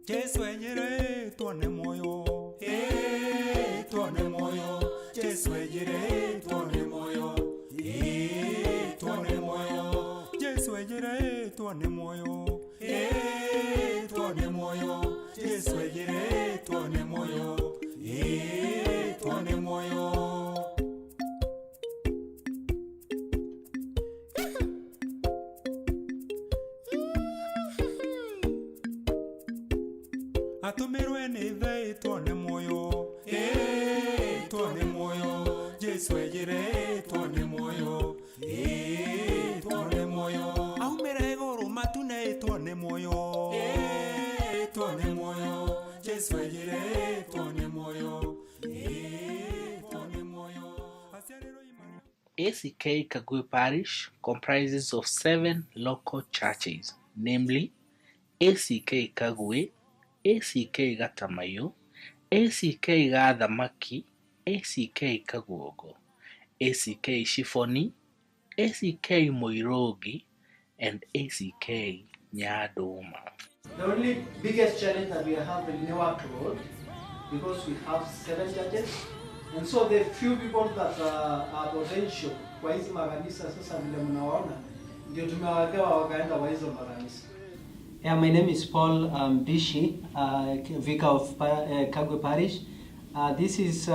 Jesu ejire tuone moyo. Tuone moyo. Jesu ejire tuone moyo. Tuone moyo. Jesu ejire tuone moyo. Tuone moyo. Jesu ejire tuone moyo. Tuone moyo. Atumirwe ni ve tuone moyo. Tuone moyo. Jesu ejire tuone moyo. Tuone moyo. Aumere goro matune tuone moyo. Tuone moyo. Jesu ejire tuone moyo. Tuone moyo. A.C.K. Kagwe Parish comprises of 7 local churches, namely A.C.K. Kagwe, A.C.K. Gatamayo, A.C.K. Gathamaki, A.C.K. Kaguogo, A.C.K. Shifoni, A.C.K. Moirogi, and A.C.K. Nyadoma. The only biggest challenge that we have in Newark Road, because we have 7 churches, and so the few people that are potential kwa hizi makanisa sasa vile mnaona ndio tumewagawa wakaenda kwa hizo makanisa. Yeah, my name is Paul Mpishi, Vicar of Kagwe Parish. This is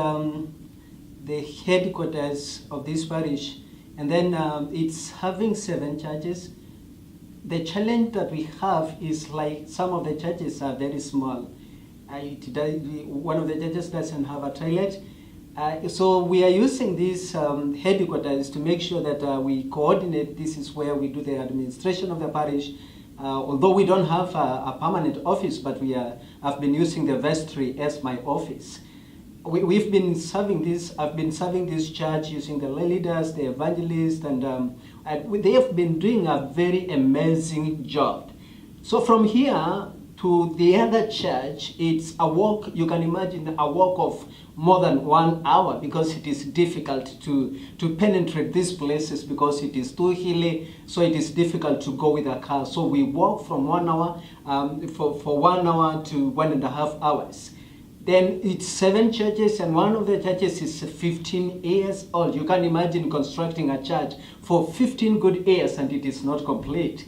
the headquarters of this parish, and then it's having 7 churches. The challenge that we have is like some of the churches are very small. One of the churches doesn't have a toilet. So we are using these headquarters to make sure that we coordinate. This is where we do the administration of the parish. Although we don't have a permanent office, but I've been using the vestry as my office. We've been serving this. I've been serving this church using the leaders, the evangelists, and they have been doing a very amazing job. So from here to the other church, it's a walk. You can imagine a walk of more than 1 hour, because it is difficult to penetrate these places because it is too hilly, so it is difficult to go with a car. So we walk from 1 hour for 1 hour to 1.5 hours. Then it's 7 churches, and one of the churches is 15 years old. You can imagine constructing a church for 15 good years and it is not complete.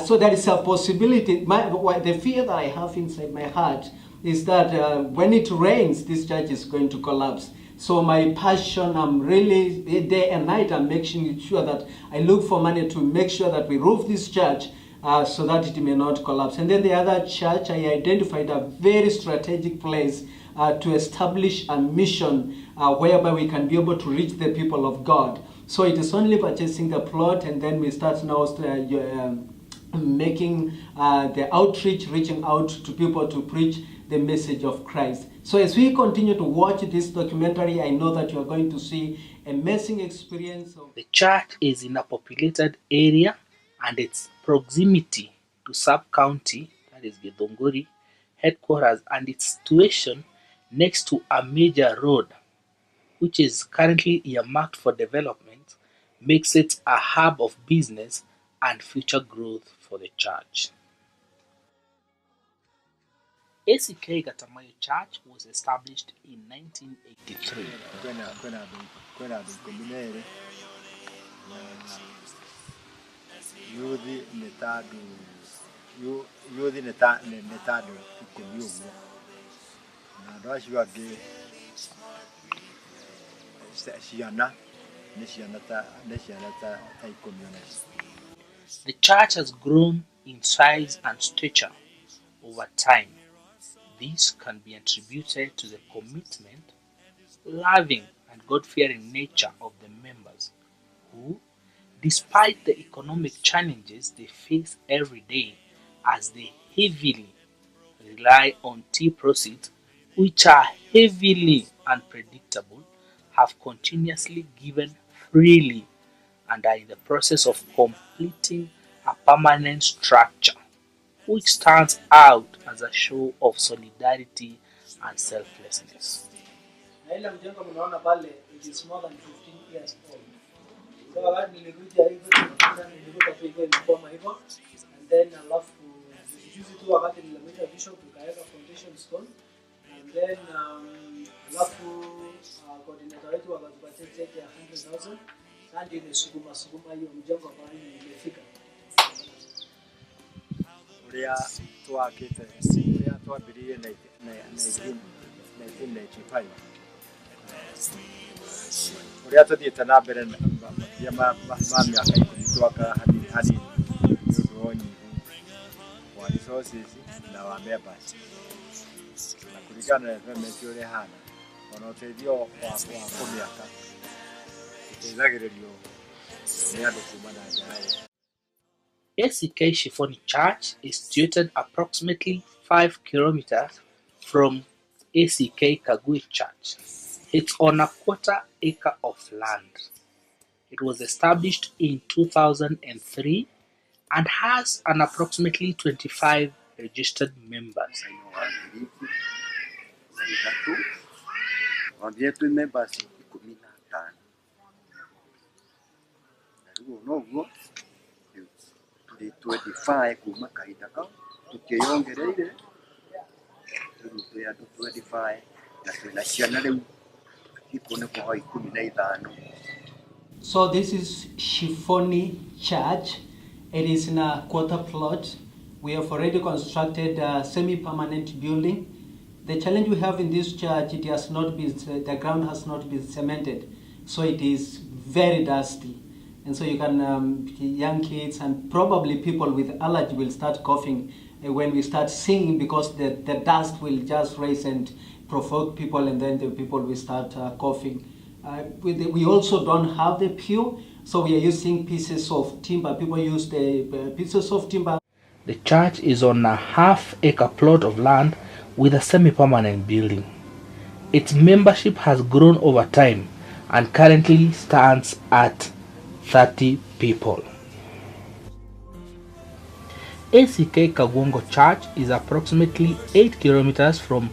So there is a possibility. The fear that I have inside my heart is that when it rains, this church is going to collapse. So my passion, I'm really, day and night, I'm making sure that I look for money to make sure that we roof this church so that it may not collapse. And then the other church, I identified a very strategic place to establish a mission whereby we can be able to reach the people of God. So it is only purchasing the plot, and then we start now making the outreach, reaching out to people to preach the message of Christ. So as we continue to watch this documentary, I know that you are going to see amazing experience. The church is in a populated area, and its proximity to sub-county, that is Githunguri, headquarters, and its situation next to a major road, which is currently earmarked for development, makes it a hub of business and future growth for the church. A.C.K. Gatamayo Church was established in 1983. The church has grown in size and stature over time. This can be attributed to the commitment, loving, and God-fearing nature of the members, who, despite the economic challenges they face every day, as they heavily rely on tea proceeds, which are heavily unpredictable, have continuously given freely and are in the process of completing a permanent structure, which stands out as a show of solidarity and selflessness. It is more than 15 years old. So I nilikuja hivyo nilikuta tu hivyo informa hivyo, and then alafu juzi tu wakati tukaita bishop, tukaweka foundation stone, and then alafu coordinator wetu wakatupatia check ya 100,000 and imesukuma hiyo mjengo ambao imefika. Uria twambirie 1995 uria tuthiite na mbere makĩria ma mĩaka ikũmi twaka hanini nĩ ũndũ wa ũnyihu wa resources na wa members, na kũringana na environment ũrĩa ĩhana ona ũteithio wa kũmĩaka ũteithagĩrĩrio nĩ andũ kuma na nja ya A.C.K Shifoni Church is situated approximately 5 kilometers from A.C.K Kagwe Church. It's on a quarter-acre of land. It was established in 2003 and has an approximately 25 registered members. The 25 kuma kahinda kau tukiyongereire turutu ya 25 na twina ciana riu ikone kwa 15. So this is Shifoni Church. It is in a quarter plot. We have already constructed a semi-permanent building. The challenge we have in this church, it has not been, the ground has not been cemented, so it is very dusty. And so you can, young kids and probably people with allergy will start coughing when we start singing, because the dust will just raise and provoke people, and then the people will start coughing. We also don't have the pew, so we are using pieces of timber. People use the pieces of timber. The church is on a half-acre plot of land with a semi-permanent building. Its membership has grown over time and currently stands at 30 people. A.C.K Kagwongo Church is approximately 8 kilometers from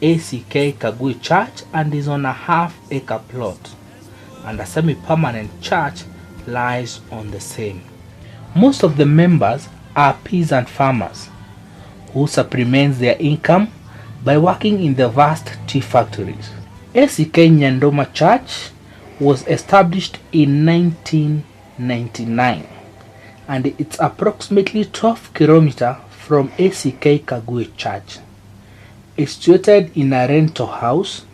A.C.K Kagwe Church and is on a half-acre plot, and a semi-permanent church lies on the same. Most of the members are peasant farmers who supplement their income by working in the vast tea factories. A.C.K Nyandoma Church was established in 1999 and it's approximately 12 kilometers from A.C.K Kagwe Church. It's situated in a rental house.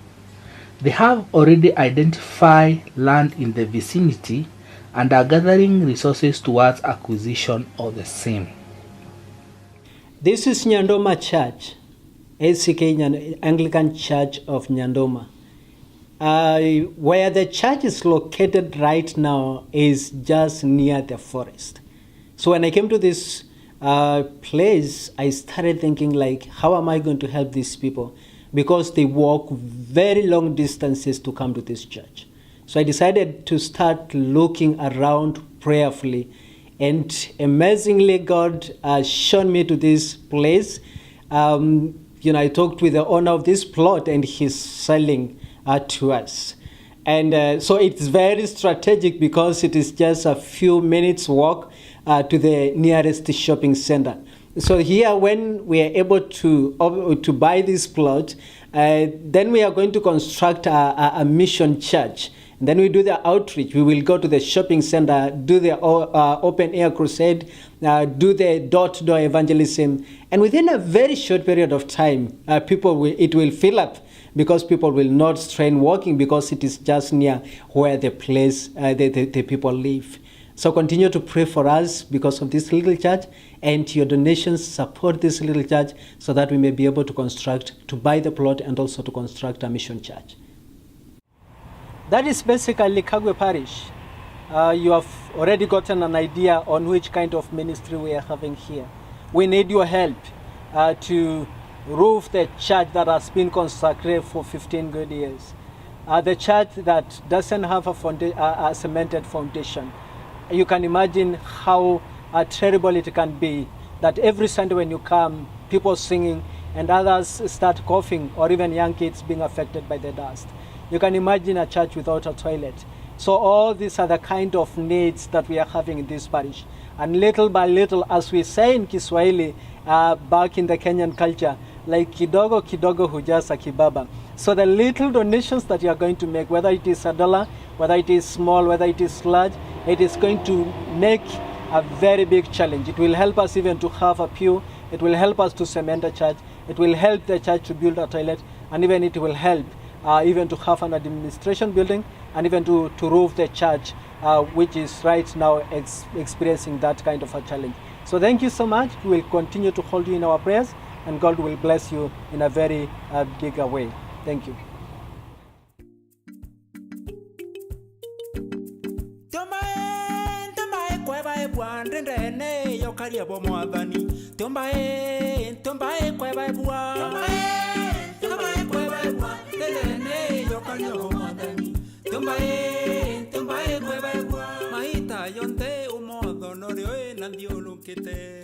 They have already identified land in the vicinity and are gathering resources towards acquisition of the same. This is Nyandoma Church, A.C.K Anglican Church of Nyandoma. Where the church is located right now is just near the forest. So when I came to this place, I started thinking, like, how am I going to help these people? Because they walk very long distances to come to this church. So I decided to start looking around prayerfully, and amazingly God shown me to this place. I talked with the owner of this plot, and he's selling to us. And so it's very strategic because it is just a few minutes walk to the nearest shopping center. So here, when we are able to buy this plot, then we are going to construct a mission church. And then we do the outreach. We will go to the shopping center, do the open air crusade, do the door-to-door evangelism, and within a very short period of time, it will fill up, because people will not strain walking, because it is just near where the place the people live. So continue to pray for us because of this little church, and your donations support this little church so that we may be able to buy the plot and also to construct a mission church. That is basically Kagwe Parish. You have already gotten an idea on which kind of ministry we are having here. We need your help to roof the church that has been constructed for 15 good years. The church that doesn't have a cemented foundation. You can imagine how terrible it can be that every Sunday when you come, people singing and others start coughing, or even young kids being affected by the dust. You can imagine a church without a toilet. So all these are the kind of needs that we are having in this parish. And little by little, as we say in Kiswahili, back in the Kenyan culture, like kidogo kidogo hujasa kibaba. So the little donations that you are going to make, whether it is $1, whether it is small, whether it is large, it is going to make a very big challenge. It will help us even to have a pew. It will help us to cement a church. It will help the church to build a toilet, and even it will help even to have an administration building, and even to roof the church, which is right now experiencing that kind of a challenge. So thank you so much. We will continue to hold you in our prayers, and God will bless you in a very bigger way. Thank you. Mahita yonte umodo no rioe nandiolukite.